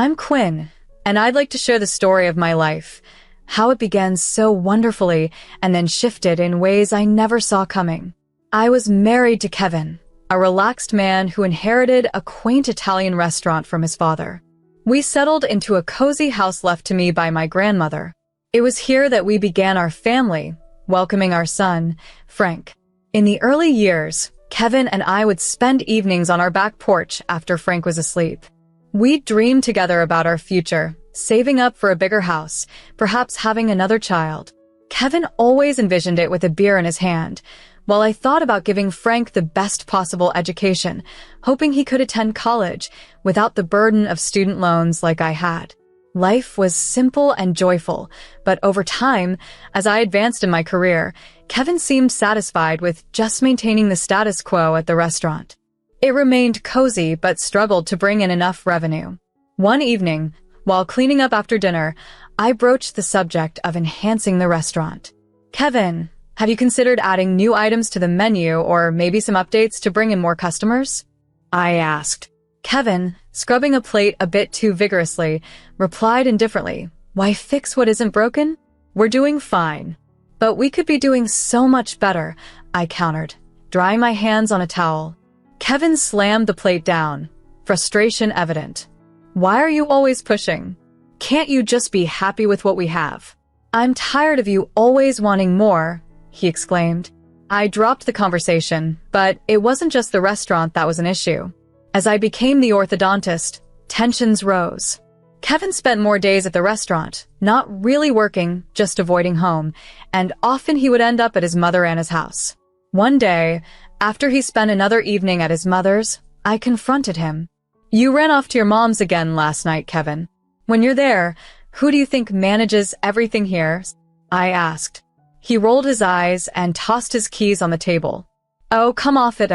I'm Quinn, and I'd like to share the story of my life, how it began so wonderfully and then shifted in ways I never saw coming. I was married to Kevin, a relaxed man who inherited a quaint Italian restaurant from his father. We settled into a cozy house left to me by my grandmother. It was here that we began our family, welcoming our son, Frank. In the early years, Kevin and I would spend evenings on our back porch after Frank was asleep. We'd dream together about our future, saving up for a bigger house, perhaps having another child. Kevin always envisioned it with a beer in his hand, while I thought about giving Frank the best possible education, hoping he could attend college without the burden of student loans like I had. Life was simple and joyful, but over time, as I advanced in my career, Kevin seemed satisfied with just maintaining the status quo at the restaurant. It remained cozy but struggled to bring in enough revenue. One evening, while cleaning up after dinner, I broached the subject of enhancing the restaurant. "Kevin, have you considered adding new items to the menu or maybe some updates to bring in more customers?" I asked. Kevin, scrubbing a plate a bit too vigorously, replied indifferently, "Why fix what isn't broken? We're doing fine." "But we could be doing so much better," I countered, drying my hands on a towel. Kevin slammed the plate down, frustration evident. "Why are you always pushing? Can't you just be happy with what we have?" "I'm tired of you always wanting more," he exclaimed. I dropped the conversation, but it wasn't just the restaurant that was an issue. As I became the orthodontist, tensions rose. Kevin spent more days at the restaurant, not really working, just avoiding home, and often he would end up at his mother Anna's house. One day, after he spent another evening at his mother's, I confronted him. "You ran off to your mom's again last night, Kevin. When you're there, who do you think manages everything here?" I asked. He rolled his eyes and tossed his keys on the table. "Oh, come off it,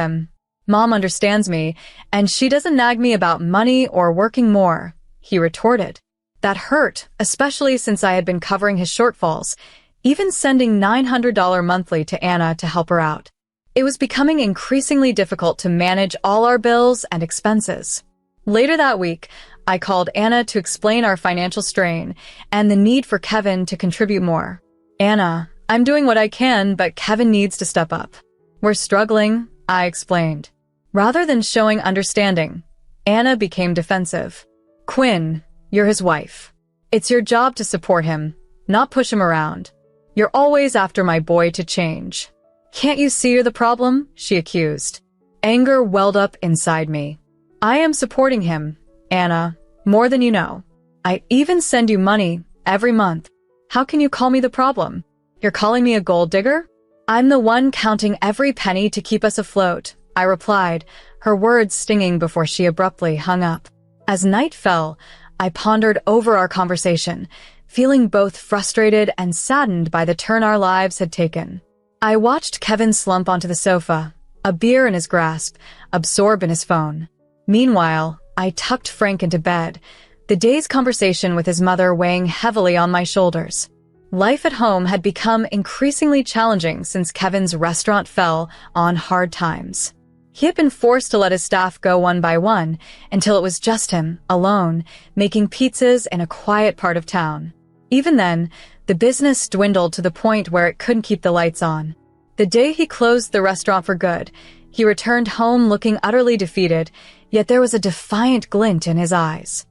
Mom understands me, and she doesn't nag me about money or working more," he retorted. That hurt, especially since I had been covering his shortfalls, even sending $900 monthly to Anna to help her out. It was becoming increasingly difficult to manage all our bills and expenses. Later that week, I called Anna to explain our financial strain and the need for Kevin to contribute more. "Anna, I'm doing what I can, but Kevin needs to step up. We're struggling," I explained. Rather than showing understanding, Anna became defensive. "Quinn, you're his wife. It's your job to support him, not push him around. You're always after my boy to change. Can't you see you're the problem?" she accused. Anger welled up inside me. "I am supporting him, Anna, more than you know. I even send you money every month. How can you call me the problem? You're calling me a gold digger?" "I'm the one counting every penny to keep us afloat," I replied, her words stinging before she abruptly hung up. As night fell, I pondered over our conversation, feeling both frustrated and saddened by the turn our lives had taken. I watched Kevin slump onto the sofa, a beer in his grasp, absorbed in his phone. Meanwhile, I tucked Frank into bed, the day's conversation with his mother weighing heavily on my shoulders. Life at home had become increasingly challenging since Kevin's restaurant fell on hard times. He had been forced to let his staff go one by one until it was just him, alone, making pizzas in a quiet part of town. Even then, the business dwindled to the point where it couldn't keep the lights on. The day he closed the restaurant for good, he returned home looking utterly defeated, yet there was a defiant glint in his eyes.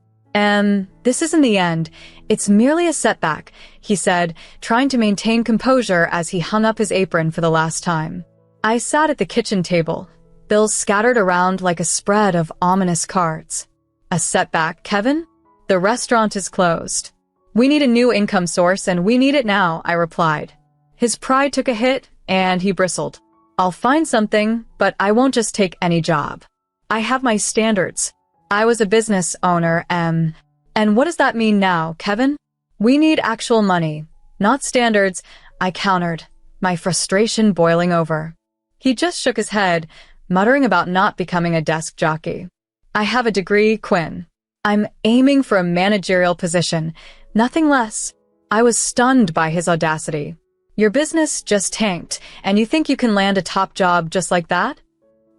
This isn't the end. It's merely a setback," he said, trying to maintain composure as he hung up his apron for the last time. I sat at the kitchen table, bills scattered around like a spread of ominous cards. "A setback, Kevin? The restaurant is closed. We need a new income source, and we need it now," I replied. His pride took a hit, and he bristled. "I'll find something, but I won't just take any job. I have my standards. I was a business owner, and what does that mean now, Kevin?" "We need actual money, not standards," I countered, my frustration boiling over. He just shook his head, muttering about not becoming a desk jockey. "I have a degree, Quinn. I'm aiming for a managerial position, nothing less." I was stunned by his audacity. "Your business just tanked, and you think you can land a top job just like that?"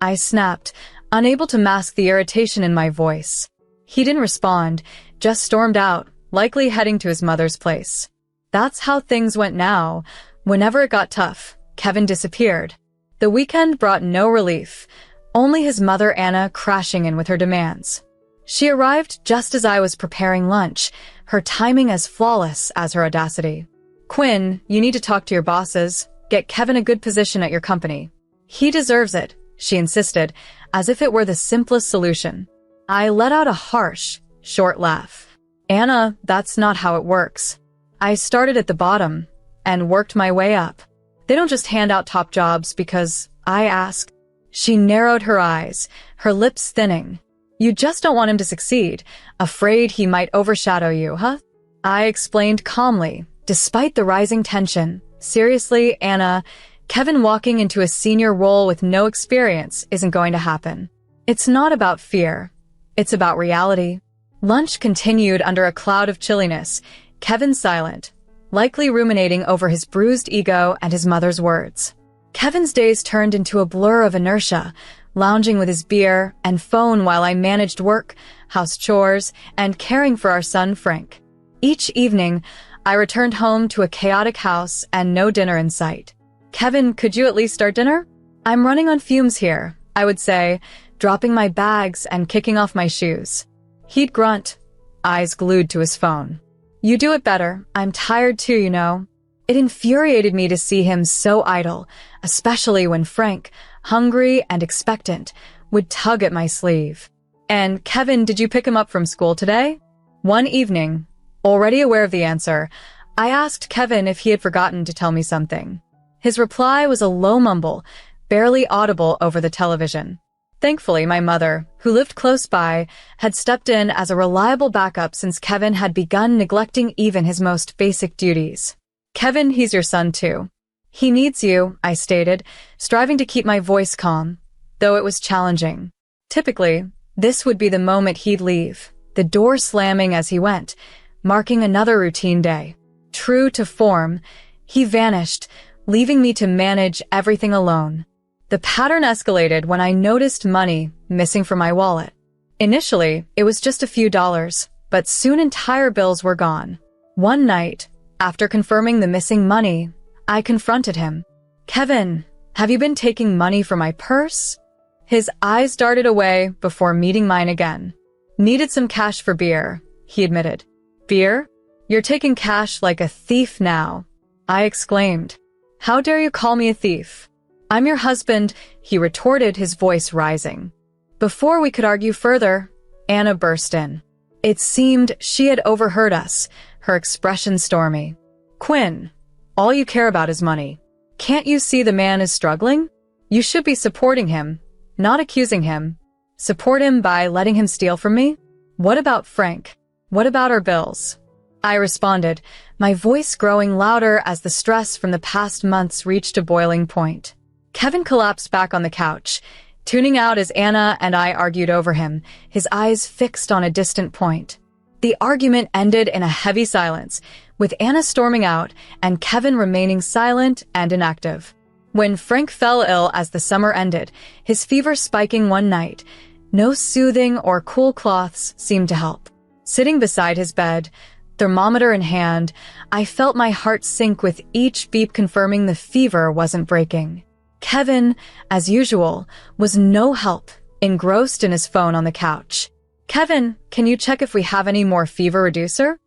I snapped, unable to mask the irritation in my voice. He didn't respond, just stormed out, likely heading to his mother's place. That's how things went now. Whenever it got tough, Kevin disappeared. The weekend brought no relief, only his mother Anna crashing in with her demands. She arrived just as I was preparing lunch, her timing as flawless as her audacity. "Quinn, you need to talk to your bosses. Get Kevin a good position at your company." "He deserves it," she insisted, as if it were the simplest solution. I let out a harsh, short laugh. "Anna, that's not how it works. I started at the bottom and worked my way up. They don't just hand out top jobs because I ask." She narrowed her eyes, her lips thinning. "You just don't want him to succeed, afraid he might overshadow you, huh?" I explained calmly, despite the rising tension. "Seriously, Anna, Kevin walking into a senior role with no experience isn't going to happen. It's not about fear. It's about reality." Lunch continued under a cloud of chilliness, Kevin silent, likely ruminating over his bruised ego and his mother's words. Kevin's days turned into a blur of inertia, lounging with his beer and phone while I managed work, house chores, and caring for our son Frank. Each evening, I returned home to a chaotic house and no dinner in sight. "Kevin, could you at least start dinner?" "I'm running on fumes here," I would say, dropping my bags and kicking off my shoes. He'd grunt, eyes glued to his phone. "You do it better. I'm tired too, you know." It infuriated me to see him so idle, especially when Frank, hungry and expectant, would tug at my sleeve. "And Kevin, did you pick him up from school today?" One evening, already aware of the answer, I asked Kevin if he had forgotten to tell me something. His reply was a low mumble, barely audible over the television. Thankfully, my mother, who lived close by, had stepped in as a reliable backup since Kevin had begun neglecting even his most basic duties. "Kevin, he's your son too. He needs you," I stated, striving to keep my voice calm, though it was challenging. Typically, this would be the moment he'd leave, the door slamming as he went, marking another routine day. True to form, he vanished, leaving me to manage everything alone. The pattern escalated when I noticed money missing from my wallet. Initially, it was just a few dollars, but soon entire bills were gone. One night, after confirming the missing money, I confronted him. "Kevin, have you been taking money from my purse?" His eyes darted away before meeting mine again. "Needed some cash for beer," he admitted. "Beer? You're taking cash like a thief now," I exclaimed. "How dare you call me a thief?" "I'm your husband," he retorted, his voice rising. Before we could argue further, Anna burst in. It seemed she had overheard us, her expression stormy. "Quinn, all you care about is money. Can't you see the man is struggling? You should be supporting him, not accusing him. Support him by letting him steal from me? What about Frank? What about our bills?" I responded, my voice growing louder as the stress from the past months reached a boiling point. Kevin collapsed back on the couch, tuning out as Anna and I argued over him, his eyes fixed on a distant point. The argument ended in a heavy silence, with Anna storming out and Kevin remaining silent and inactive. When Frank fell ill as the summer ended, his fever spiking one night, no soothing or cool cloths seemed to help. Sitting beside his bed, thermometer in hand, I felt my heart sink with each beep confirming the fever wasn't breaking. Kevin, as usual, was no help, engrossed in his phone on the couch. "Kevin, can you check if we have any more fever reducer?"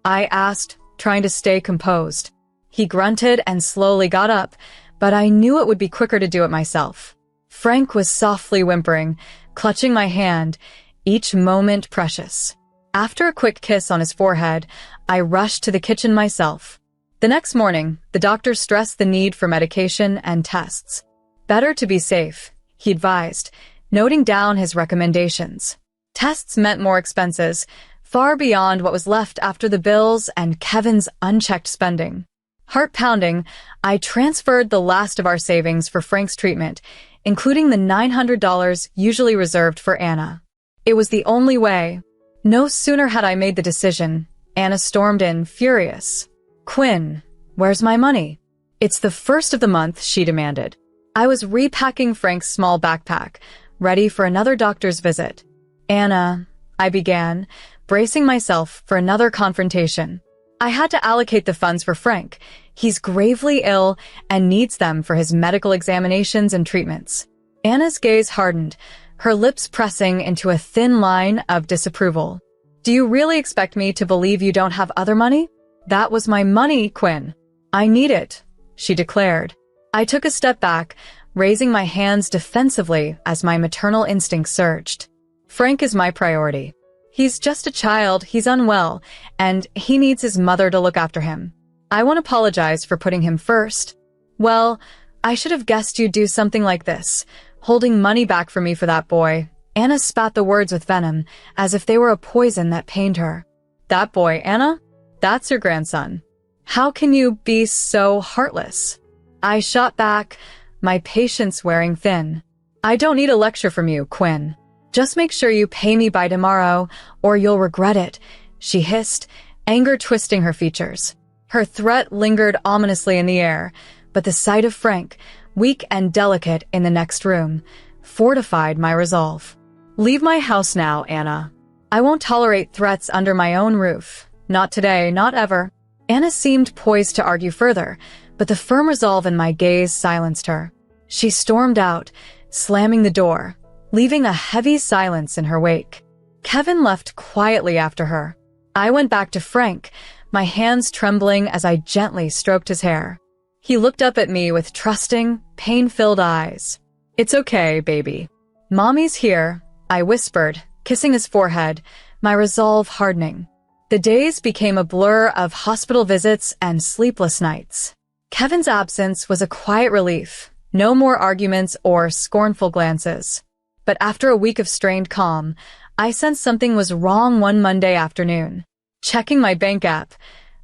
I asked, trying to stay composed. He grunted and slowly got up, but I knew it would be quicker to do it myself. Frank was softly whimpering, clutching my hand, each moment precious. After a quick kiss on his forehead, I rushed to the kitchen myself. The next morning, the doctor stressed the need for medication and tests. "Better to be safe," he advised, noting down his recommendations. Tests meant more expenses, far beyond what was left after the bills and Kevin's unchecked spending. Heart pounding, I transferred the last of our savings for Frank's treatment, including the $900 usually reserved for Anna. It was the only way. No sooner had I made the decision, Anna stormed in, furious. "Quinn, where's my money?" "It's the first of the month," she demanded. I was repacking Frank's small backpack, ready for another doctor's visit. "Anna," I began, bracing myself for another confrontation. I had to allocate the funds for Frank. He's gravely ill and needs them for his medical examinations and treatments. Anna's gaze hardened, her lips pressing into a thin line of disapproval. Do you really expect me to believe you don't have other money? That was my money, Quinn. I need it, she declared. I took a step back, raising my hands defensively as my maternal instinct surged. Frank is my priority. He's just a child, he's unwell, and he needs his mother to look after him. I won't apologize for putting him first. Well, I should have guessed you'd do something like this, holding money back for me for that boy. Anna spat the words with venom, as if they were a poison that pained her. That boy, Anna? That's your grandson. How can you be so heartless? I shot back, my patience wearing thin. I don't need a lecture from you, Quinn. Just make sure you pay me by tomorrow, or you'll regret it, she hissed, anger twisting her features. Her threat lingered ominously in the air, but the sight of Frank, weak and delicate in the next room, fortified my resolve. Leave my house now, Anna. I won't tolerate threats under my own roof. Not today, not ever. Anna seemed poised to argue further, but the firm resolve in my gaze silenced her. She stormed out, slamming the door, leaving a heavy silence in her wake. Kevin left quietly after her. I went back to Frank, my hands trembling as I gently stroked his hair. He looked up at me with trusting, pain-filled eyes. It's okay, baby. Mommy's here, I whispered, kissing his forehead, my resolve hardening. The days became a blur of hospital visits and sleepless nights. Kevin's absence was a quiet relief, no more arguments or scornful glances. But after a week of strained calm, I sensed something was wrong one Monday afternoon. Checking my bank app,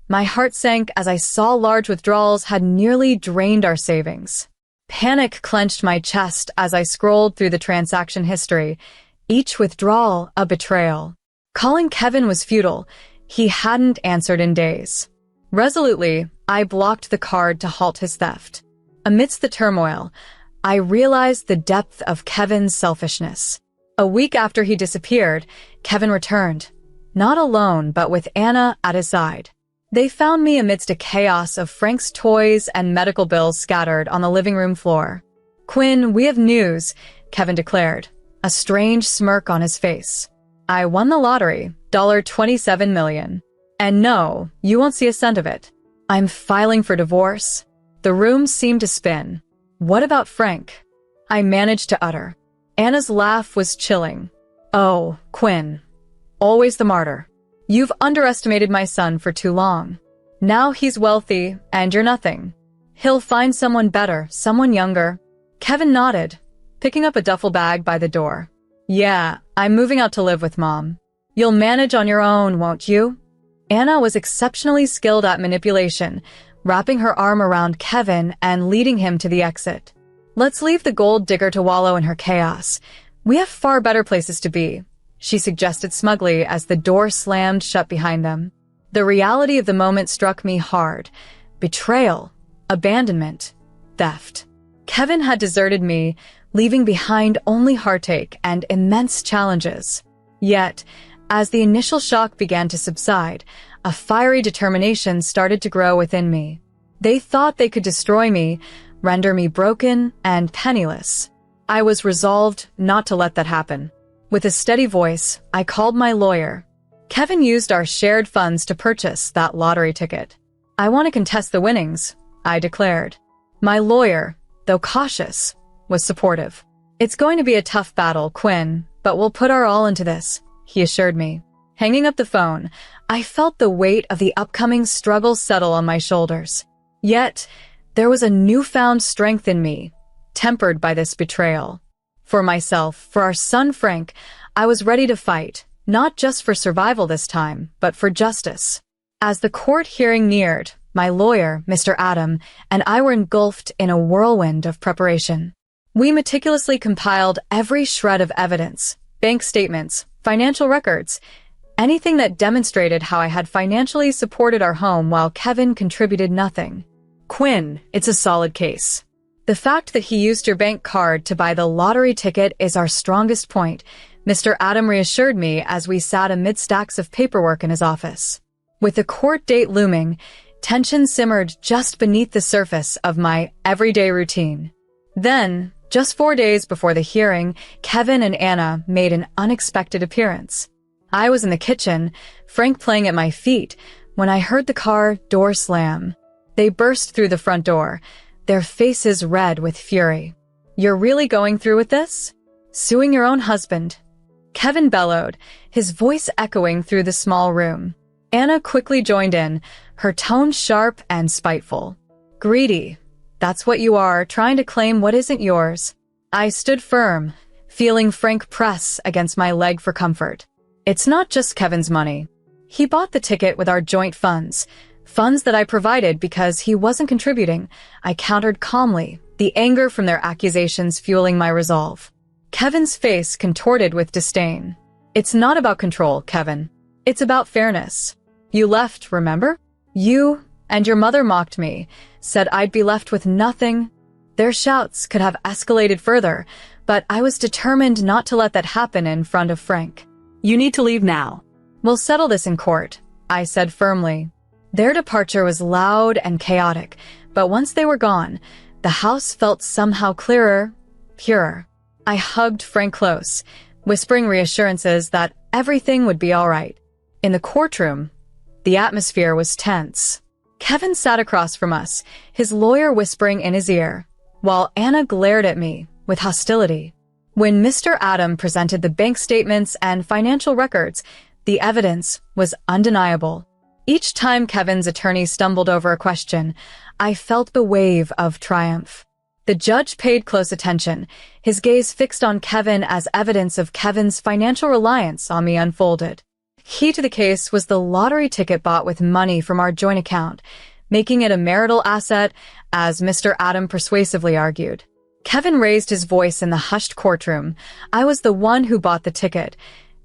my heart sank as I saw large withdrawals had nearly drained our savings. Panic clenched my chest as I scrolled through the transaction history, each withdrawal a betrayal. Calling Kevin was futile. He hadn't answered in days. Resolutely, I blocked the card to halt his theft. Amidst the turmoil, I realized the depth of Kevin's selfishness. A week after he disappeared, Kevin returned, not alone but with Anna at his side. They found me amidst a chaos of Frank's toys and medical bills scattered on the living room floor. Quinn, we have news, Kevin declared, a strange smirk on his face. I won the lottery, $27 million. And no, you won't see a cent of it. I'm filing for divorce. The room seemed to spin. What about Frank? I managed to utter. Anna's laugh was chilling. Oh, Quinn. Always the martyr. You've underestimated my son for too long. Now he's wealthy, and you're nothing. He'll find someone better, someone younger. Kevin nodded, picking up a duffel bag by the door. Yeah, I'm moving out to live with Mom. You'll manage on your own, won't you? Anna was exceptionally skilled at manipulation, wrapping her arm around Kevin and leading him to the exit. Let's leave the gold digger to wallow in her chaos. We have far better places to be, she suggested smugly as the door slammed shut behind them. The reality of the moment struck me hard. Betrayal, abandonment, theft. Kevin had deserted me, leaving behind only heartache and immense challenges. Yet, as the initial shock began to subside, a fiery determination started to grow within me. They thought they could destroy me, render me broken and penniless. I was resolved not to let that happen. With a steady voice, I called my lawyer. Kevin used our shared funds to purchase that lottery ticket. I want to contest the winnings, I declared. My lawyer, though cautious, was supportive. It's going to be a tough battle, Quinn, but we'll put our all into this, he assured me. Hanging up the phone, I felt the weight of the upcoming struggle settle on my shoulders. Yet, there was a newfound strength in me, tempered by this betrayal. For myself, for our son Frank, I was ready to fight, not just for survival this time, but for justice. As the court hearing neared, my lawyer, Mr. Adam, and I were engulfed in a whirlwind of preparation. We meticulously compiled every shred of evidence, bank statements, financial records, anything that demonstrated how I had financially supported our home while Kevin contributed nothing. Quinn, it's a solid case. The fact that he used your bank card to buy the lottery ticket is our strongest point, Mr. Adam reassured me as we sat amid stacks of paperwork in his office. With the court date looming, tension simmered just beneath the surface of my everyday routine. Then, just 4 days before the hearing, Kevin and Anna made an unexpected appearance. I was in the kitchen, Frank playing at my feet, when I heard the car door slam. They burst through the front door, their faces red with fury. "You're really going through with this? Suing your own husband?" Kevin bellowed, his voice echoing through the small room. Anna quickly joined in, her tone sharp and spiteful. "Greedy. That's what you are, trying to claim what isn't yours." I stood firm, feeling Frank press against my leg for comfort. "It's not just Kevin's money. He bought the ticket with our joint funds that I provided because he wasn't contributing," I countered calmly, the anger from their accusations fueling my resolve. Kevin's face contorted with disdain. "It's not about control, Kevin. It's about fairness. You left, remember? You and your mother mocked me, said I'd be left with nothing." Their shouts could have escalated further, but I was determined not to let that happen in front of Frank. "You need to leave now." "We'll settle this in court," I said firmly. Their departure was loud and chaotic, but once they were gone, the house felt somehow clearer, purer. I hugged Frank close, whispering reassurances that everything would be all right. In the courtroom, the atmosphere was tense. Kevin sat across from us, his lawyer whispering in his ear, while Anna glared at me with hostility. When Mr. Adam presented the bank statements and financial records, the evidence was undeniable. Each time Kevin's attorney stumbled over a question, I felt the wave of triumph. The judge paid close attention, his gaze fixed on Kevin as evidence of Kevin's financial reliance on me unfolded. Key to the case was the lottery ticket bought with money from our joint account, making it a marital asset, as Mr. Adam persuasively argued. Kevin raised his voice in the hushed courtroom. "I was the one who bought the ticket.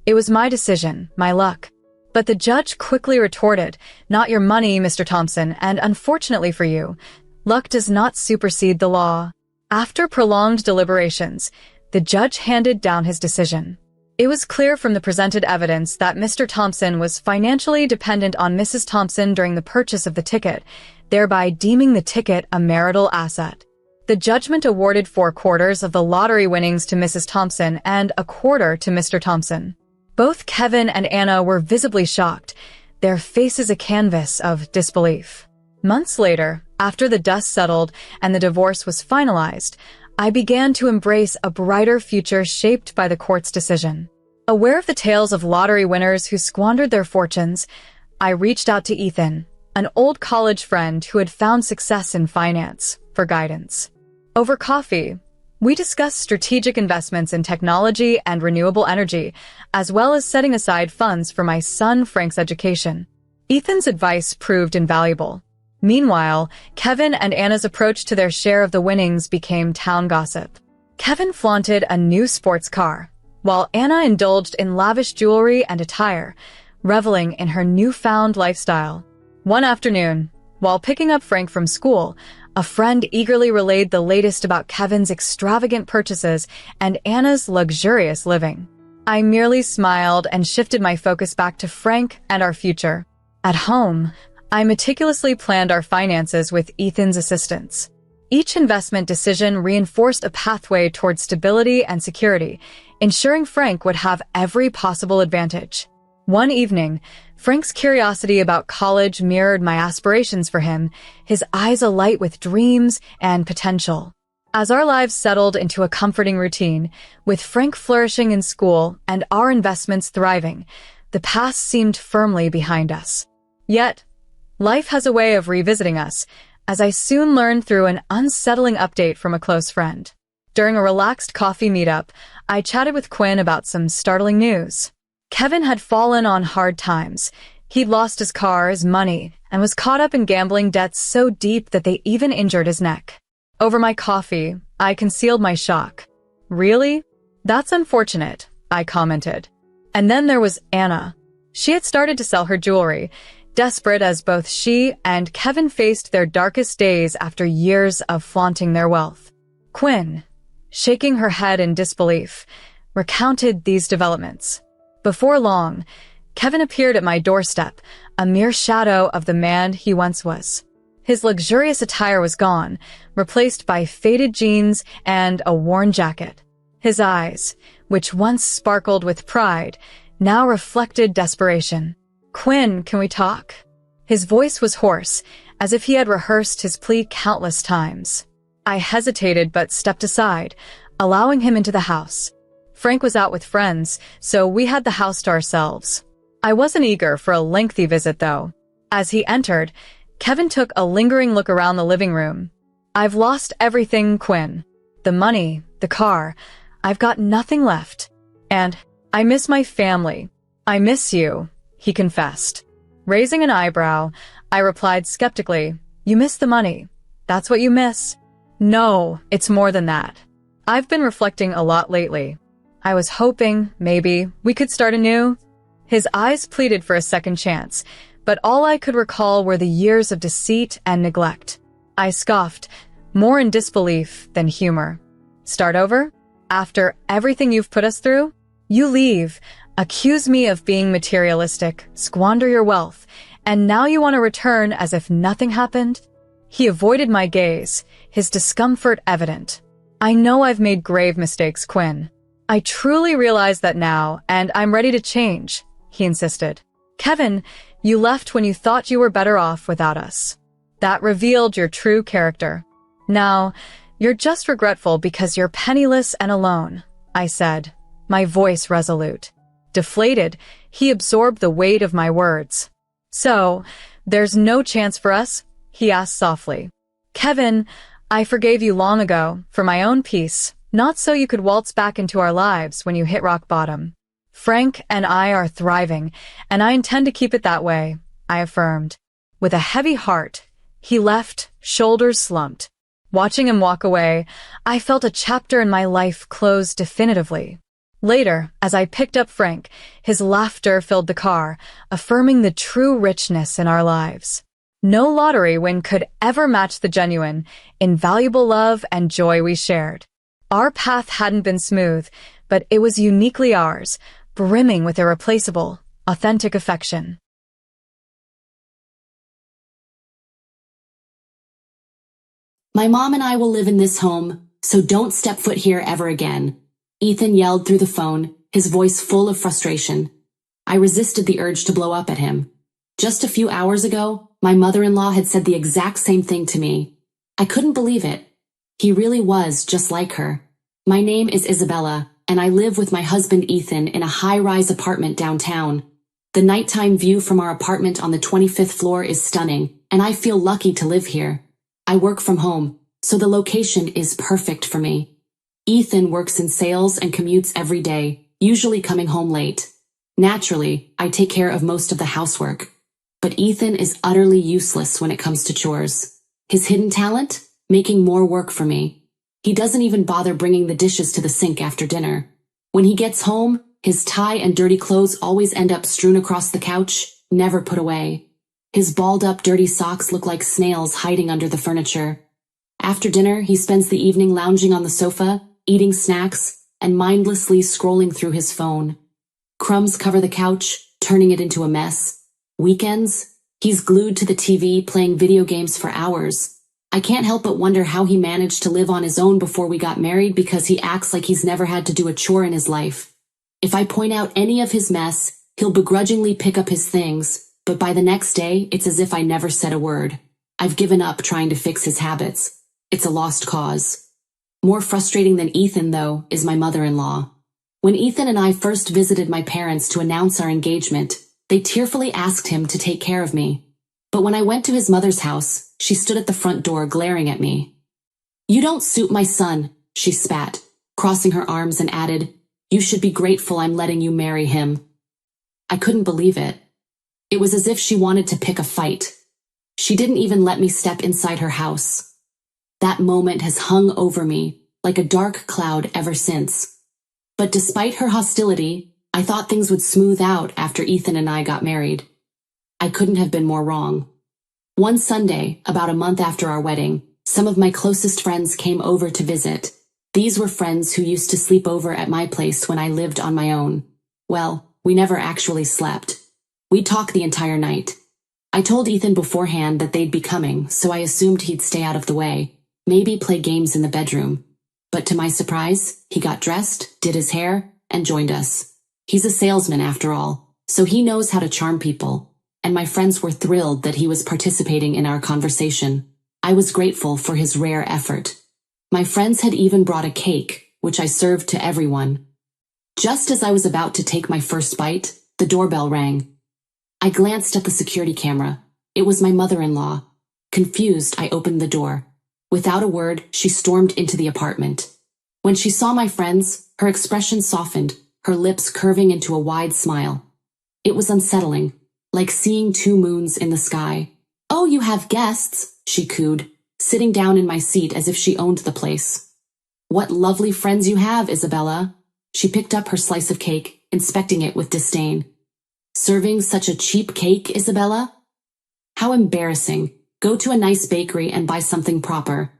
It was my decision, my luck." But the judge quickly retorted, "Not your money, Mr. Thompson, and unfortunately for you, luck does not supersede the law." After prolonged deliberations, the judge handed down his decision. It was clear from the presented evidence that Mr. Thompson was financially dependent on Mrs. Thompson during the purchase of the ticket, thereby deeming the ticket a marital asset. The judgment awarded 4/4 of the lottery winnings to Mrs. Thompson and 1/4 to Mr. Thompson. Both Kevin and Anna were visibly shocked, their faces a canvas of disbelief. Months later, after the dust settled and the divorce was finalized, I began to embrace a brighter future shaped by the court's decision. Aware of the tales of lottery winners who squandered their fortunes, I reached out to Ethan, an old college friend who had found success in finance, for guidance. Over coffee, we discussed strategic investments in technology and renewable energy, as well as setting aside funds for my son Frank's education. Ethan's advice proved invaluable. Meanwhile, Kevin and Anna's approach to their share of the winnings became town gossip. Kevin flaunted a new sports car, while Anna indulged in lavish jewelry and attire, reveling in her newfound lifestyle. One afternoon, while picking up Frank from school, a friend eagerly relayed the latest about Kevin's extravagant purchases and Anna's luxurious living. I merely smiled and shifted my focus back to Frank and our future. At home, I meticulously planned our finances with Ethan's assistance. Each investment decision reinforced a pathway toward stability and security, ensuring Frank would have every possible advantage. One evening, Frank's curiosity about college mirrored my aspirations for him, his eyes alight with dreams and potential. As our lives settled into a comforting routine, with Frank flourishing in school and our investments thriving, the past seemed firmly behind us. Yet, life has a way of revisiting us, as I soon learned through an unsettling update from a close friend. During a relaxed coffee meetup, I chatted with Quinn about some startling news. Kevin had fallen on hard times. He'd lost his car, his money, and was caught up in gambling debts so deep that they even injured his neck. Over my coffee, I concealed my shock. "Really? That's unfortunate," I commented. And then there was Anna. She had started to sell her jewelry, desperate as both she and Kevin faced their darkest days after years of flaunting their wealth. Quinn, shaking her head in disbelief, recounted these developments. Before long, Kevin appeared at my doorstep, a mere shadow of the man he once was. His luxurious attire was gone, replaced by faded jeans and a worn jacket. His eyes, which once sparkled with pride, now reflected desperation. "Quinn, can we talk?" His voice was hoarse, as if he had rehearsed his plea countless times. I hesitated but stepped aside, allowing him into the house. Frank was out with friends, so we had the house to ourselves. I wasn't eager for a lengthy visit, though. As he entered, Kevin took a lingering look around the living room. "I've lost everything, Quinn. The money, the car. I've got nothing left. And I miss my family. I miss you," he confessed. Raising an eyebrow, I replied skeptically, "You miss the money. That's what you miss." "No, it's more than that. I've been reflecting a lot lately. I was hoping, maybe, we could start anew." His eyes pleaded for a second chance, but all I could recall were the years of deceit and neglect. I scoffed, more in disbelief than humor. "Start over? After everything you've put us through? You leave, accuse me of being materialistic, squander your wealth, and now you want to return as if nothing happened?" He avoided my gaze, his discomfort evident. "I know I've made grave mistakes, Quinn. I truly realize that now, and I'm ready to change," he insisted. "Kevin, you left when you thought you were better off without us. That revealed your true character. Now, you're just regretful because you're penniless and alone," I said, my voice resolute. Deflated, he absorbed the weight of my words. "So, there's no chance for us?" he asked softly. "Kevin, I forgave you long ago, for my own peace, not so you could waltz back into our lives when you hit rock bottom. Frank and I are thriving, and I intend to keep it that way," I affirmed. With a heavy heart, he left, shoulders slumped. Watching him walk away, I felt a chapter in my life close definitively. Later, as I picked up Frank, his laughter filled the car, affirming the true richness in our lives. No lottery win could ever match the genuine, invaluable love and joy we shared. Our path hadn't been smooth, but it was uniquely ours, brimming with irreplaceable, authentic affection. "My mom and I will live in this home, so don't step foot here ever again," Ethan yelled through the phone, his voice full of frustration. I resisted the urge to blow up at him. Just a few hours ago, my mother-in-law had said the exact same thing to me. I couldn't believe it. He really was just like her. "My name is Isabella, and I live with my husband Ethan in a high-rise apartment downtown. The nighttime view from our apartment on the 25th floor is stunning, and I feel lucky to live here. I work from home, so the location is perfect for me. Ethan works in sales and commutes every day, usually coming home late. Naturally, I take care of most of the housework. But Ethan is utterly useless when it comes to chores. His hidden talent? Making more work for me. He doesn't even bother bringing the dishes to the sink after dinner. When he gets home, his tie and dirty clothes always end up strewn across the couch, never put away. His balled-up dirty socks look like snails hiding under the furniture. After dinner, he spends the evening lounging on the sofa, eating snacks, and mindlessly scrolling through his phone. Crumbs cover the couch, turning it into a mess. Weekends, he's glued to the TV playing video games for hours. I can't help but wonder how he managed to live on his own before we got married, because he acts like he's never had to do a chore in his life. If I point out any of his mess, he'll begrudgingly pick up his things, but by the next day, it's as if I never said a word. I've given up trying to fix his habits. It's a lost cause. More frustrating than Ethan, though, is my mother-in-law. When Ethan and I first visited my parents to announce our engagement, they tearfully asked him to take care of me. But when I went to his mother's house, she stood at the front door glaring at me. "You don't suit my son," she spat, crossing her arms, and added, "You should be grateful I'm letting you marry him." I couldn't believe it. It was as if she wanted to pick a fight. She didn't even let me step inside her house. That moment has hung over me like a dark cloud ever since. But despite her hostility, I thought things would smooth out after Ethan and I got married. I couldn't have been more wrong. One Sunday, about a month after our wedding, some of my closest friends came over to visit. These were friends who used to sleep over at my place when I lived on my own. Well, we never actually slept. We'd talk the entire night. I told Ethan beforehand that they'd be coming, so I assumed he'd stay out of the way, maybe play games in the bedroom. But to my surprise, he got dressed, did his hair, and joined us. He's a salesman after all, so he knows how to charm people, and my friends were thrilled that he was participating in our conversation. I was grateful for his rare effort. My friends had even brought a cake, which I served to everyone. Just as I was about to take my first bite, the doorbell rang. I glanced at the security camera. It was my mother-in-law. Confused, I opened the door. Without a word, she stormed into the apartment. When she saw my friends, her expression softened, her lips curving into a wide smile. It was unsettling, like seeing two moons in the sky. "Oh, you have guests," she cooed, sitting down in my seat as if she owned the place. "What lovely friends you have, Isabella." She picked up her slice of cake, inspecting it with disdain. "Serving such a cheap cake, Isabella? How embarrassing. Go to a nice bakery and buy something proper.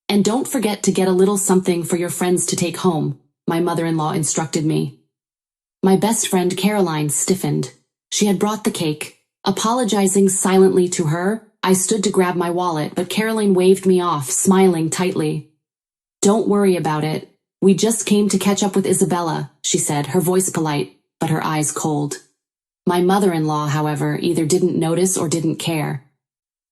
And don't forget to get a little something for your friends to take home," my mother-in-law instructed me. My best friend Caroline stiffened. She had brought the cake. Apologizing silently to her, I stood to grab my wallet, but Caroline waved me off, smiling tightly. "Don't worry about it. We just came to catch up with Isabella," she said, her voice polite, but her eyes cold. My mother-in-law, however, either didn't notice or didn't care.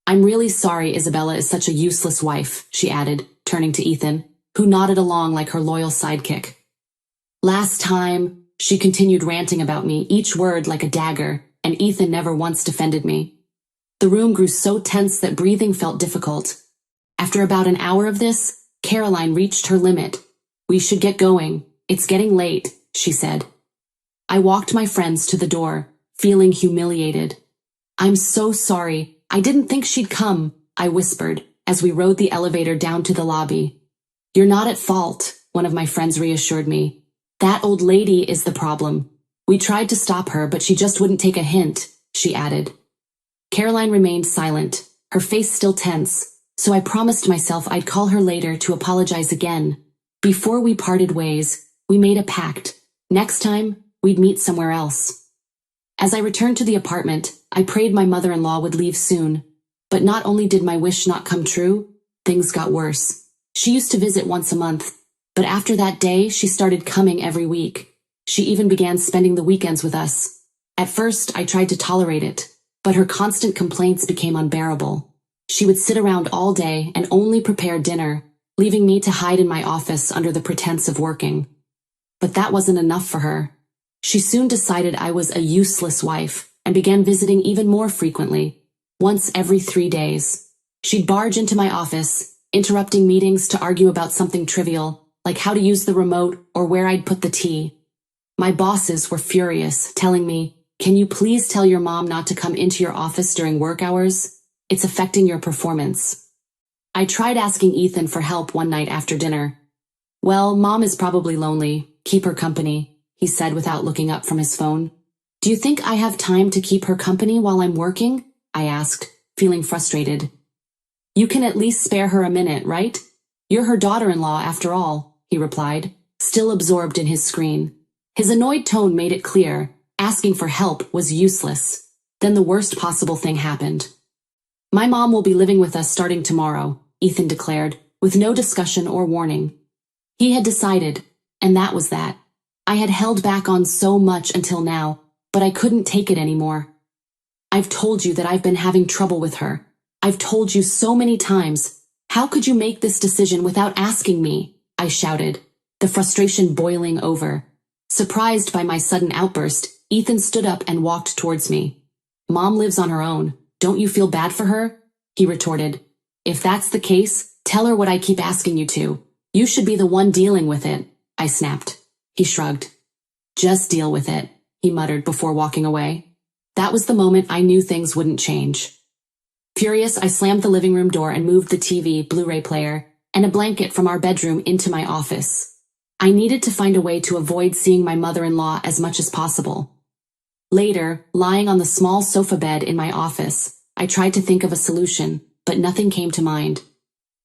"I'm really sorry Isabella is such a useless wife," she added, turning to Ethan, who nodded along like her loyal sidekick. "Last time," she continued ranting about me, each word like a dagger, and Ethan never once defended me. The room grew so tense that breathing felt difficult. After about an hour of this, Caroline reached her limit. "We should get going. It's getting late," she said. I walked my friends to the door, feeling humiliated. "I'm so sorry. I didn't think she'd come," I whispered, as we rode the elevator down to the lobby. "You're not at fault," one of my friends reassured me. "That old lady is the problem. We tried to stop her, but she just wouldn't take a hint," she added. Caroline remained silent, her face still tense, so I promised myself I'd call her later to apologize again. Before we parted ways, we made a pact. Next time, we'd meet somewhere else. As I returned to the apartment, I prayed my mother-in-law would leave soon. But not only did my wish not come true, things got worse. She used to visit once a month, but after that day, she started coming every week. She even began spending the weekends with us. At first, I tried to tolerate it, but her constant complaints became unbearable. She would sit around all day and only prepare dinner, leaving me to hide in my office under the pretense of working. But that wasn't enough for her. She soon decided I was a useless wife and began visiting even more frequently, once every 3 days. She'd barge into my office, interrupting meetings to argue about something trivial, like how to use the remote or where I'd put the tea. My bosses were furious, telling me, "Can you please tell your mom not to come into your office during work hours? It's affecting your performance." I tried asking Ethan for help one night after dinner. "Well, Mom is probably lonely. Keep her company," he said without looking up from his phone. "Do you think I have time to keep her company while I'm working?" I asked, feeling frustrated. "You can at least spare her a minute, right? You're her daughter-in-law after all," he replied, still absorbed in his screen. His annoyed tone made it clear, asking for help was useless. Then the worst possible thing happened. "My mom will be living with us starting tomorrow," Ethan declared, with no discussion or warning. He had decided, and that was that. I had held back on so much until now, but I couldn't take it anymore. "I've told you that I've been having trouble with her. I've told you so many times. How could you make this decision without asking me?" I shouted, the frustration boiling over. Surprised by my sudden outburst, Ethan stood up and walked towards me. "Mom lives on her own. Don't you feel bad for her?" he retorted. "If that's the case, tell her what I keep asking you to. You should be the one dealing with it," I snapped. He shrugged. "Just deal with it," he muttered before walking away. That was the moment I knew things wouldn't change. Furious, I slammed the living room door and moved the TV, Blu-ray player, and a blanket from our bedroom into my office. I needed to find a way to avoid seeing my mother-in-law as much as possible. Later, lying on the small sofa bed in my office, I tried to think of a solution, but nothing came to mind.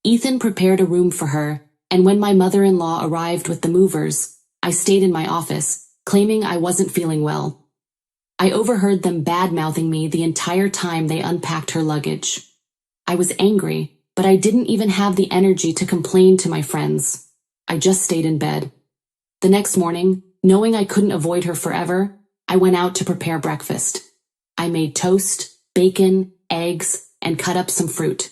Ethan prepared a room for her, and when my mother-in-law arrived with the movers, I stayed in my office, claiming I wasn't feeling well. I overheard them bad-mouthing me the entire time they unpacked her luggage. I was angry, but I didn't even have the energy to complain to my friends. I just stayed in bed. The next morning, knowing I couldn't avoid her forever, I went out to prepare breakfast. I made toast, bacon, eggs, and cut up some fruit.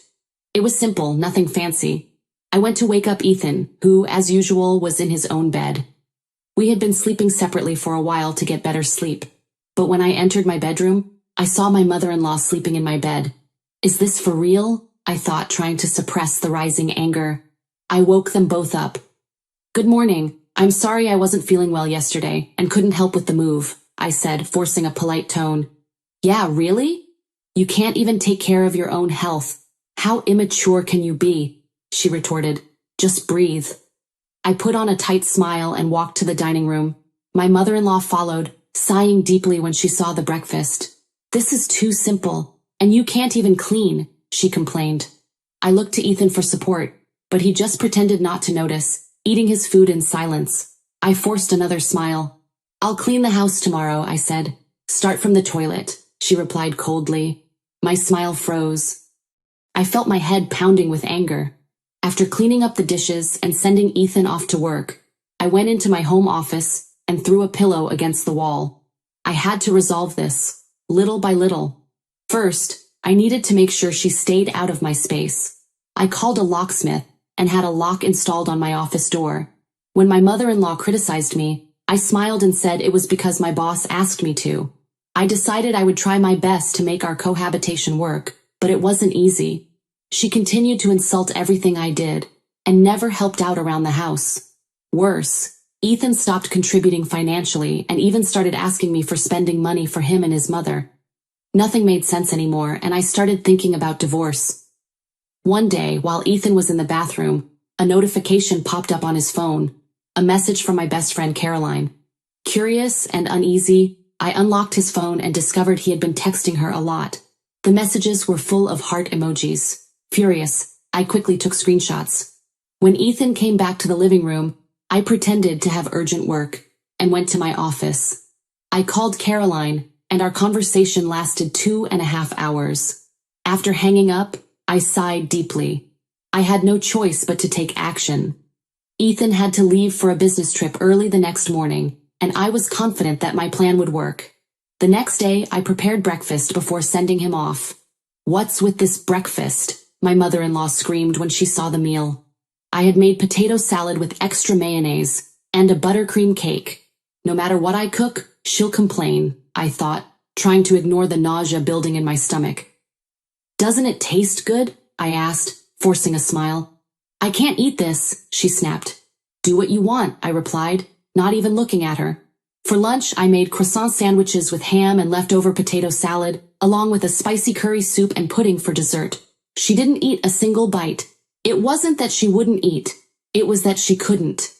It was simple, nothing fancy. I went to wake up Ethan, who, as usual, was in his own bed. We had been sleeping separately for a while to get better sleep, but when I entered my bedroom, I saw my mother-in-law sleeping in my bed. Is this for real? I thought, trying to suppress the rising anger. I woke them both up. Good morning. I'm sorry I wasn't feeling well yesterday and couldn't help with the move, I said, forcing a polite tone. Yeah, really? You can't even take care of your own health. How immature can you be? She retorted. Just breathe. I put on a tight smile and walked to the dining room. My mother-in-law followed, sighing deeply when she saw the breakfast. This is too simple, and you can't even clean, she complained. I looked to Ethan for support, but he just pretended not to notice, eating his food in silence. I forced another smile. I'll clean the house tomorrow, I said. Start from the toilet, she replied coldly. My smile froze. I felt my head pounding with anger. After cleaning up the dishes and sending Ethan off to work, I went into my home office and threw a pillow against the wall. I had to resolve this, little by little. First, I needed to make sure she stayed out of my space. I called a locksmith and had a lock installed on my office door. When my mother-in-law criticized me, I smiled and said it was because my boss asked me to. I decided I would try my best to make our cohabitation work, but it wasn't easy. She continued to insult everything I did, and never helped out around the house. Worse, Ethan stopped contributing financially and even started asking me for spending money for him and his mother. Nothing made sense anymore, and I started thinking about divorce. One day, while Ethan was in the bathroom, a notification popped up on his phone, a message from my best friend Caroline. Curious and uneasy, I unlocked his phone and discovered he had been texting her a lot. The messages were full of heart emojis. Furious, I quickly took screenshots. When Ethan came back to the living room, I pretended to have urgent work and went to my office. I called Caroline, and our conversation lasted 2.5 hours. After hanging up, I sighed deeply. I had no choice but to take action. Ethan had to leave for a business trip early the next morning, and I was confident that my plan would work. The next day, I prepared breakfast before sending him off. What's with this breakfast? My mother-in-law screamed when she saw the meal. I had made potato salad with extra mayonnaise and a buttercream cake. No matter what I cook, she'll complain, I thought, trying to ignore the nausea building in my stomach. Doesn't it taste good? I asked, forcing a smile. I can't eat this, she snapped. Do what you want, I replied, not even looking at her. For lunch, I made croissant sandwiches with ham and leftover potato salad, along with a spicy curry soup and pudding for dessert. She didn't eat a single bite. It wasn't that she wouldn't eat. It was that she couldn't.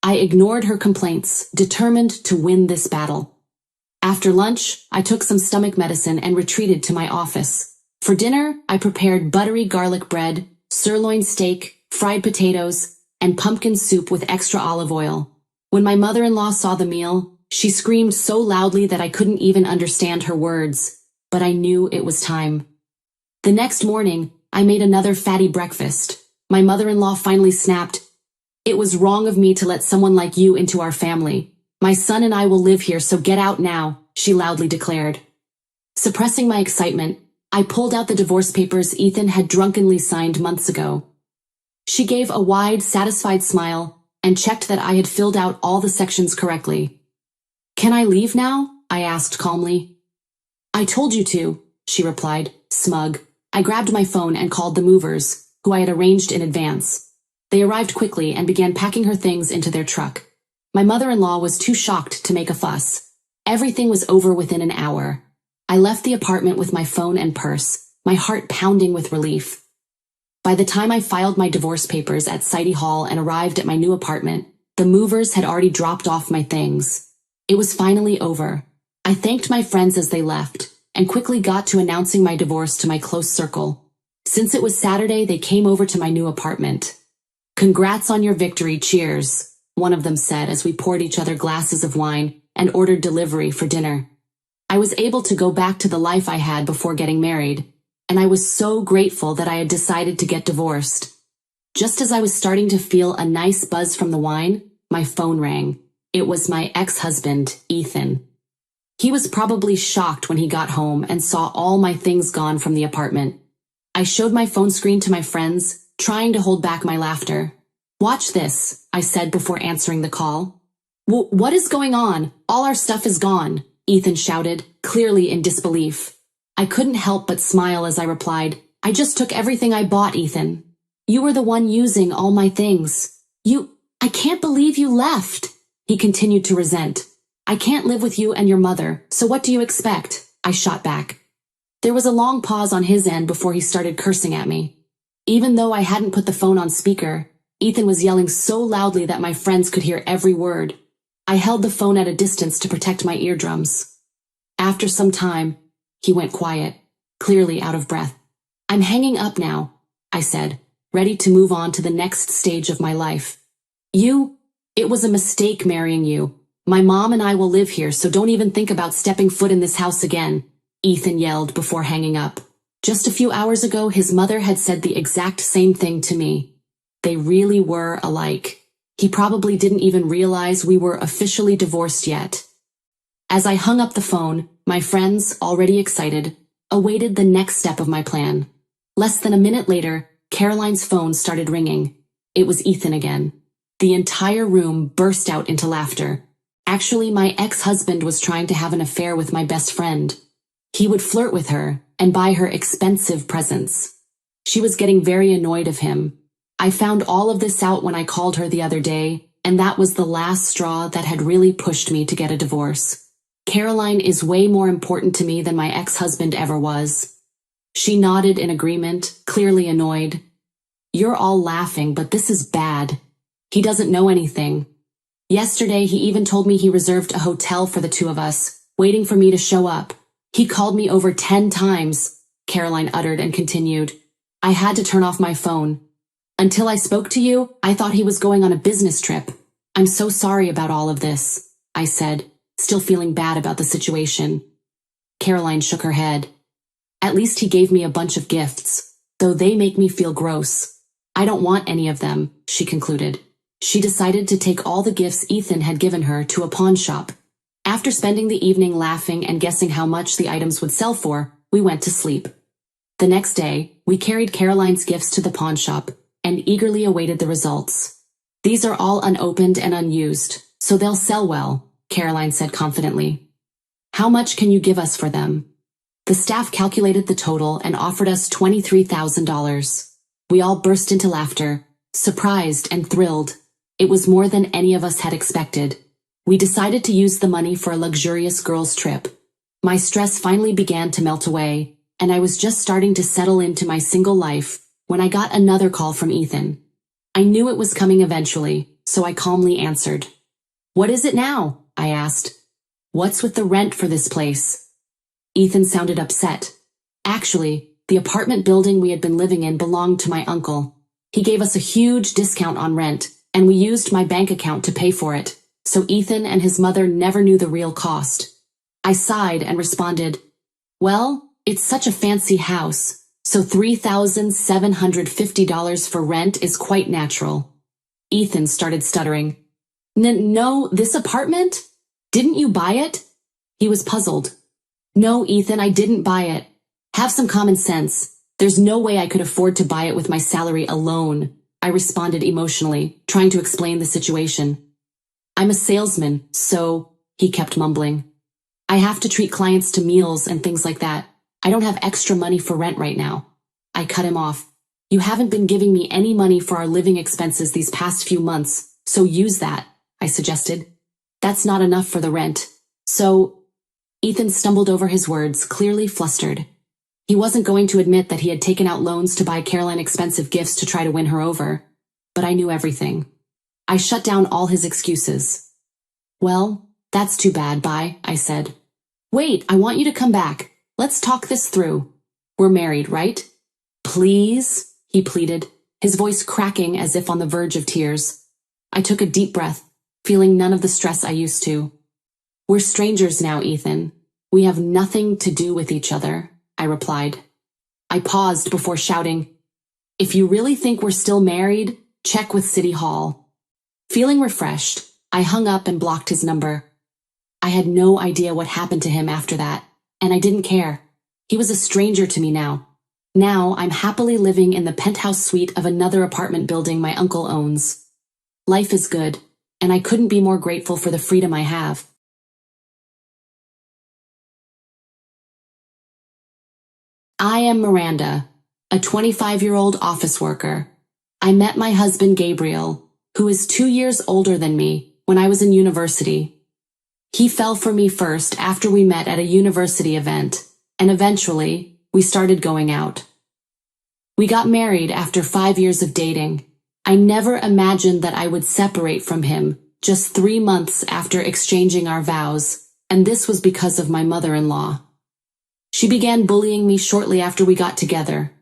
I ignored her complaints, determined to win this battle. After lunch, I took some stomach medicine and retreated to my office. For dinner, I prepared buttery garlic bread, sirloin steak, fried potatoes, and pumpkin soup with extra olive oil. When my mother-in-law saw the meal, she screamed so loudly that I couldn't even understand her words, but I knew it was time. The next morning, I made another fatty breakfast. My mother-in-law finally snapped. It was wrong of me to let someone like you into our family. My son and I will live here, so get out now, she loudly declared. Suppressing my excitement, I pulled out the divorce papers Ethan had drunkenly signed months ago. She gave a wide, satisfied smile and checked that I had filled out all the sections correctly. Can I leave now? I asked calmly. I told you to, she replied, smug. I grabbed my phone and called the movers, who I had arranged in advance. They arrived quickly and began packing her things into their truck. My mother-in-law was too shocked to make a fuss. Everything was over within an hour. I left the apartment with my phone and purse, my heart pounding with relief. By the time I filed my divorce papers at City Hall and arrived at my new apartment, the movers had already dropped off my things. It was finally over. I thanked my friends as they left, and quickly got to announcing my divorce to my close circle. Since it was Saturday, they came over to my new apartment. Congrats on your victory, cheers, one of them said as we poured each other glasses of wine and ordered delivery for dinner. I was able to go back to the life I had before getting married, and I was so grateful that I had decided to get divorced. Just as I was starting to feel a nice buzz from the wine, my phone rang. It was my ex-husband, Ethan. He was probably shocked when he got home and saw all my things gone from the apartment. I showed my phone screen to my friends, trying to hold back my laughter. "Watch this," I said before answering the call. What is going on? All our stuff is gone," Ethan shouted, clearly in disbelief. I couldn't help but smile as I replied, "I just took everything I bought, Ethan. You were the one using all my things. I can't believe you left," he continued to resent. "I can't live with you and your mother, so what do you expect?" I shot back. There was a long pause on his end before he started cursing at me. Even though I hadn't put the phone on speaker, Ethan was yelling so loudly that my friends could hear every word. I held the phone at a distance to protect my eardrums. After some time, he went quiet, clearly out of breath. "I'm hanging up now," I said, ready to move on to the next stage of my life. It was a mistake marrying you. My mom and I will live here, so don't even think about stepping foot in this house again," Ethan yelled before hanging up. Just a few hours ago, his mother had said the exact same thing to me. They really were alike. He probably didn't even realize we were officially divorced yet. As I hung up the phone, my friends, already excited, awaited the next step of my plan. Less than a minute later, Caroline's phone started ringing. It was Ethan again. The entire room burst out into laughter. Actually, my ex-husband was trying to have an affair with my best friend. He would flirt with her and buy her expensive presents. She was getting very annoyed of him. I found all of this out when I called her the other day, and that was the last straw that had really pushed me to get a divorce. Caroline is way more important to me than my ex-husband ever was. She nodded in agreement, clearly annoyed. "You're all laughing, but this is bad. He doesn't know anything. Yesterday, he even told me he reserved a hotel for the two of us, waiting for me to show up. He called me over 10 times, Caroline uttered and continued. I had to turn off my phone. Until I spoke to you, I thought he was going on a business trip. I'm so sorry about all of this, I said, still feeling bad about the situation. Caroline shook her head. At least he gave me a bunch of gifts, though they make me feel gross. I don't want any of them, she concluded. She decided to take all the gifts Ethan had given her to a pawn shop. After spending the evening laughing and guessing how much the items would sell for, we went to sleep. The next day, we carried Caroline's gifts to the pawn shop and eagerly awaited the results. These are all unopened and unused, so they'll sell well, Caroline said confidently. How much can you give us for them? The staff calculated the total and offered us $23,000. We all burst into laughter, surprised and thrilled. It was more than any of us had expected. We decided to use the money for a luxurious girls' trip. My stress finally began to melt away, and I was just starting to settle into my single life when I got another call from Ethan. I knew it was coming eventually, so I calmly answered. What is it now? I asked. What's with the rent for this place? Ethan sounded upset. Actually, the apartment building we had been living in belonged to my uncle. He gave us a huge discount on rent, and we used my bank account to pay for it, so Ethan and his mother never knew the real cost. I sighed and responded, well, it's such a fancy house, so $3,750 for rent is quite natural. Ethan started stuttering. No, this apartment? Didn't you buy it? He was puzzled. No, Ethan, I didn't buy it. Have some common sense. There's no way I could afford to buy it with my salary alone, I responded emotionally, trying to explain the situation. I'm a salesman, so, he kept mumbling. I have to treat clients to meals and things like that. I don't have extra money for rent right now. I cut him off. You haven't been giving me any money for our living expenses these past few months, so use that, I suggested. That's not enough for the rent. So, Ethan stumbled over his words, clearly flustered. He wasn't going to admit that he had taken out loans to buy Caroline expensive gifts to try to win her over, but I knew everything. I shut down all his excuses. Well, that's too bad, bye, I said. Wait, I want you to come back. Let's talk this through. We're married, right? Please, he pleaded. his voice cracking as if on the verge of tears. I took a deep breath, feeling none of the stress I used to. "We're strangers now, Ethan. We have nothing to do with each other," I replied. I paused before shouting, "If you really think we're still married, check with City Hall." Feeling refreshed, I hung up and blocked his number. I had no idea what happened to him after that, and I didn't care. He was a stranger to me now. Now I'm happily living in the penthouse suite of another apartment building my uncle owns. Life is good, and I couldn't be more grateful for the freedom I have. I am Miranda, a 25-year-old office worker. I met my husband Gabriel, who is 2 years older than me, when I was in university. He fell for me first after we met at a university event, and eventually, we started going out. We got married after 5 years of dating. I never imagined that I would separate from him just 3 months after exchanging our vows, and this was because of my mother-in-law. She began bullying me shortly after we got together.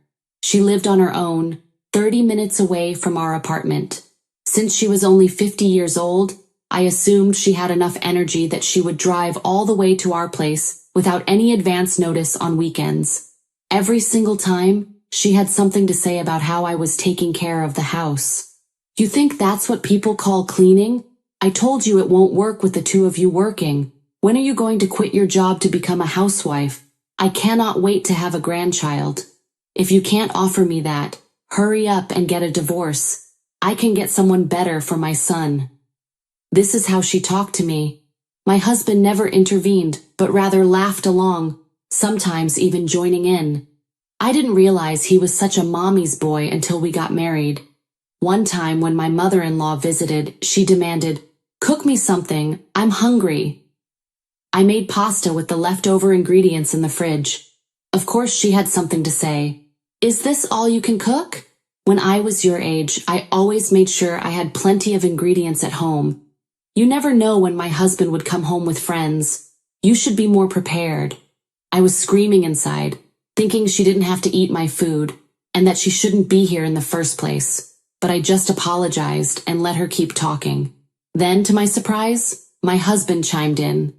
She lived on her own, 30 minutes away from our apartment. Since she was only 50 years old, I assumed she had enough energy that she would drive all the way to our place without any advance notice on weekends. Every single time, she had something to say about how I was taking care of the house. "You think that's what people call cleaning? I told you it won't work with the two of you working. When are you going to quit your job to become a housewife? I cannot wait to have a grandchild. If you can't offer me that, hurry up and get a divorce. I can get someone better for my son." This is how she talked to me. My husband never intervened, but rather laughed along, sometimes even joining in. I didn't realize he was such a mommy's boy until we got married. One time when my mother-in-law visited, she demanded, "Cook me something, I'm hungry." I made pasta with the leftover ingredients in the fridge. Of course she had something to say. "Is this all you can cook?" When I was your age, I always made sure I had plenty of ingredients at home. You never know when my husband would come home with friends. You should be more prepared. I was screaming inside, thinking she didn't have to eat my food, and that she shouldn't be here in the first place. But I just apologized and let her keep talking. Then, to my surprise, my husband chimed in.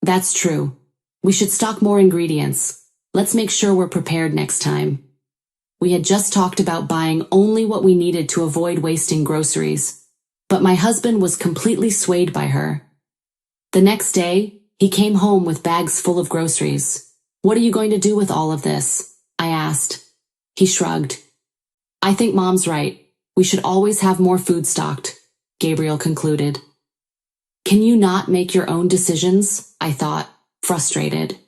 "That's true. We should stock more ingredients. Let's make sure we're prepared next time." We had just talked about buying only what we needed to avoid wasting groceries. But my husband was completely swayed by her. The next day, he came home with bags full of groceries. "What are you going to do with all of this?" I asked. He shrugged. "I think Mom's right. We should always have more food stocked," Gabriel concluded. "Can you not make your own decisions?" I thought, frustrated.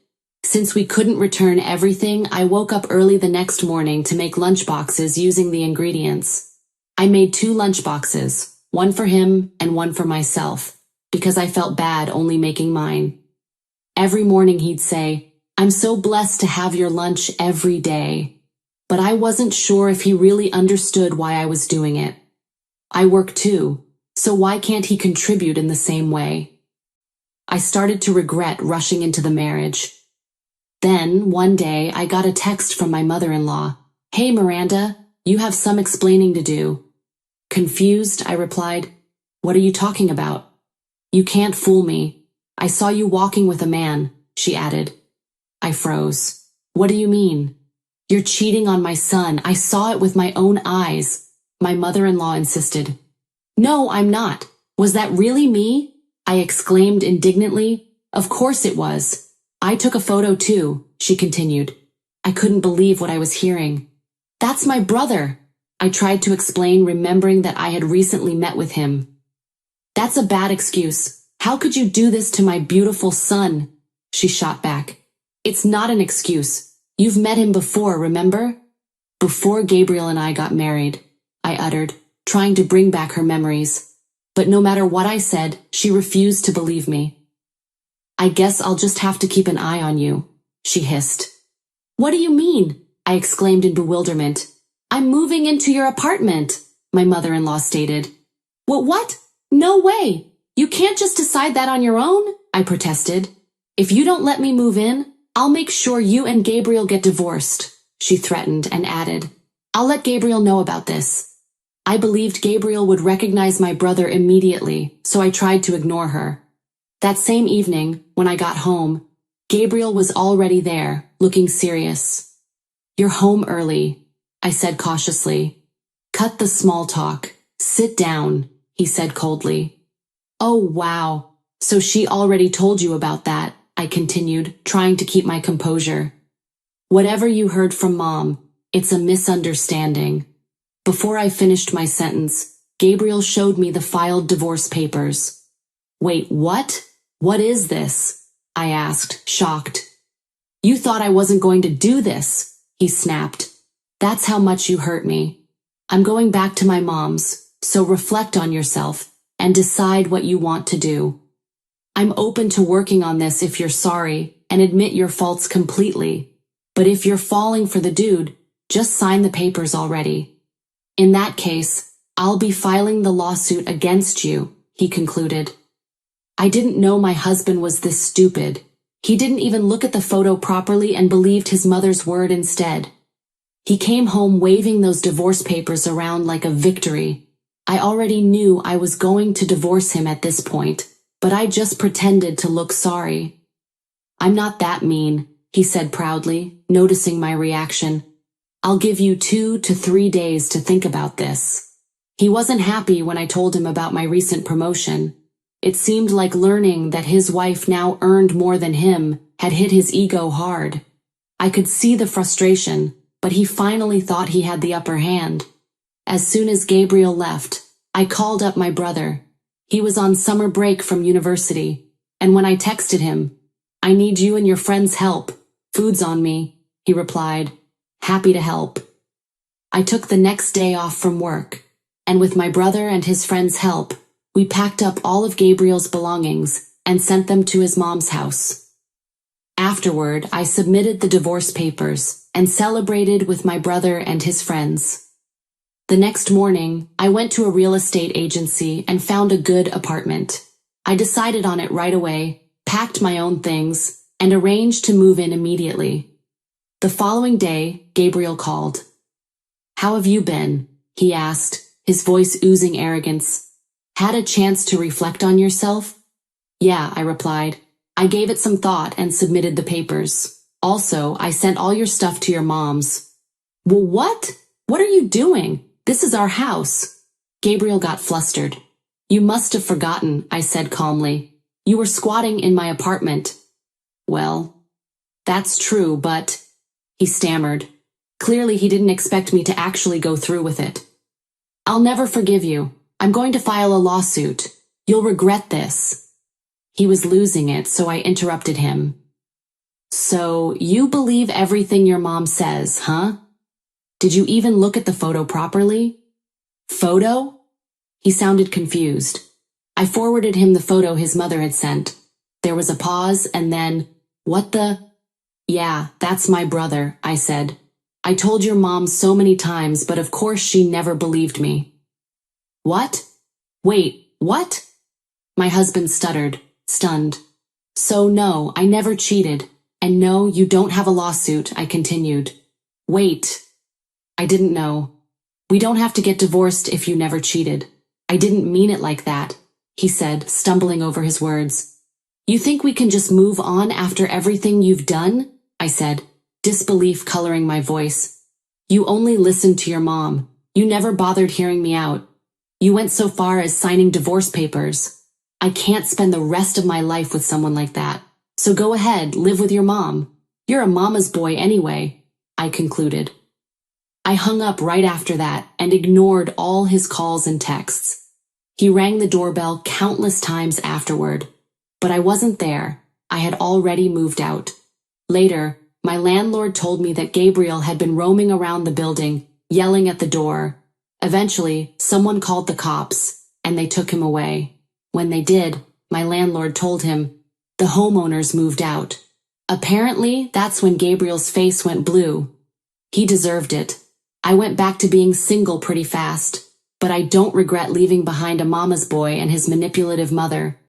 Since we couldn't return everything, I woke up early the next morning to make lunchboxes using the ingredients. I made 2 lunchboxes, one for him and one for myself, because I felt bad only making mine. Every morning he'd say, "I'm so blessed to have your lunch every day." But I wasn't sure if he really understood why I was doing it. I work too, so why can't he contribute in the same way? I started to regret rushing into the marriage. Then, one day, I got a text from my mother-in-law. "Hey, Miranda, you have some explaining to do." Confused, I replied, "What are you talking about?" "You can't fool me. I saw you walking with a man," she added. I froze. "What do you mean?" "You're cheating on my son. I saw it with my own eyes," my mother-in-law insisted. "No, I'm not. Was that really me?" I exclaimed indignantly. "Of course it was. I took a photo too," she continued. I couldn't believe what I was hearing. "That's my brother," I tried to explain, remembering that I had recently met with him. "That's a bad excuse. How could you do this to my beautiful son?" she shot back. "It's not an excuse. You've met him before, remember?" "Before Gabriel and I got married," I uttered, trying to bring back her memories. But no matter what I said, she refused to believe me. "I guess I'll just have to keep an eye on you," she hissed. "What do you mean?" I exclaimed in bewilderment. "I'm moving into your apartment," my mother-in-law stated. What? No way! You can't just decide that on your own," I protested. "If you don't let me move in, I'll make sure you and Gabriel get divorced," she threatened and added, I'll let Gabriel know about this. I believed Gabriel would recognize my brother immediately, so I tried to ignore her. That same evening, when I got home, Gabriel was already there, looking serious. "You're home early," I said cautiously. "Cut the small talk. Sit down," he said coldly. "Oh, wow. So she already told you about that," I continued, trying to keep my composure. "Whatever you heard from Mom, it's a misunderstanding." Before I finished my sentence, Gabriel showed me the filed divorce papers. "Wait, what? What is this?" I asked, shocked. "You thought I wasn't going to do this," he snapped. "That's how much you hurt me. I'm going back to my mom's, so reflect on yourself and decide what you want to do. I'm open to working on this if you're sorry and admit your faults completely. But if you're falling for the dude, just sign the papers already. In that case, I'll be filing the lawsuit against you," he concluded. I didn't know my husband was this stupid. He didn't even look at the photo properly and believed his mother's word instead. He came home waving those divorce papers around like a victory. I already knew I was going to divorce him at this point, but I just pretended to look sorry. "I'm not that mean," he said proudly, noticing my reaction. "I'll give you 2 to 3 days to think about this." He wasn't happy when I told him about my recent promotion. It seemed like learning that his wife now earned more than him had hit his ego hard. I could see the frustration, but he finally thought he had the upper hand. As soon as Gabriel left, I called up my brother. He was on summer break from university, and when I texted him, "I need you and your friends' help. Food's on me," he replied, "Happy to help." I took the next day off from work, and with my brother and his friends' help, we packed up all of Gabriel's belongings and sent them to his mom's house. Afterward, I submitted the divorce papers and celebrated with my brother and his friends. The next morning, I went to a real estate agency and found a good apartment. I decided on it right away, packed my own things, and arranged to move in immediately. The following day, Gabriel called. "How have you been?" he asked, his voice oozing arrogance. "Had a chance to reflect on yourself?" "Yeah," I replied. "I gave it some thought and submitted the papers. Also, I sent all your stuff to your mom's." "Well, what? What are you doing? This is our house." Gabriel got flustered. "You must have forgotten," I said calmly. "You were squatting in my apartment." "Well, that's true, but—" he stammered. Clearly, he didn't expect me to actually go through with it. "I'll never forgive you. I'm going to file a lawsuit. You'll regret this." He was losing it, so I interrupted him. "So, you believe everything your mom says, huh? Did you even look at the photo properly?" "Photo?" He sounded confused. I forwarded him the photo his mother had sent. There was a pause, and then, "What the—" "Yeah, that's my brother," I said. "I told your mom so many times, but of course she never believed me." "What? Wait, what?" My husband stuttered, stunned. "So no, I never cheated. And no, you don't have a lawsuit," I continued. "Wait. I didn't know. We don't have to get divorced if you never cheated. I didn't mean it like that," he said, stumbling over his words. "You think we can just move on after everything you've done?" I said, disbelief coloring my voice. "You only listened to your mom. You never bothered hearing me out. You went so far as signing divorce papers. I can't spend the rest of my life with someone like that. So go ahead, live with your mom. You're a mama's boy anyway," I concluded. I hung up right after that and ignored all his calls and texts. He rang the doorbell countless times afterward, but I wasn't there. I had already moved out. Later, my landlord told me that Gabriel had been roaming around the building, yelling at the door. Eventually, someone called the cops, and they took him away. When they did, my landlord told him, the homeowners moved out. Apparently, that's when Gabriel's face went blue. He deserved it. I went back to being single pretty fast, but I don't regret leaving behind a mama's boy and his manipulative mother.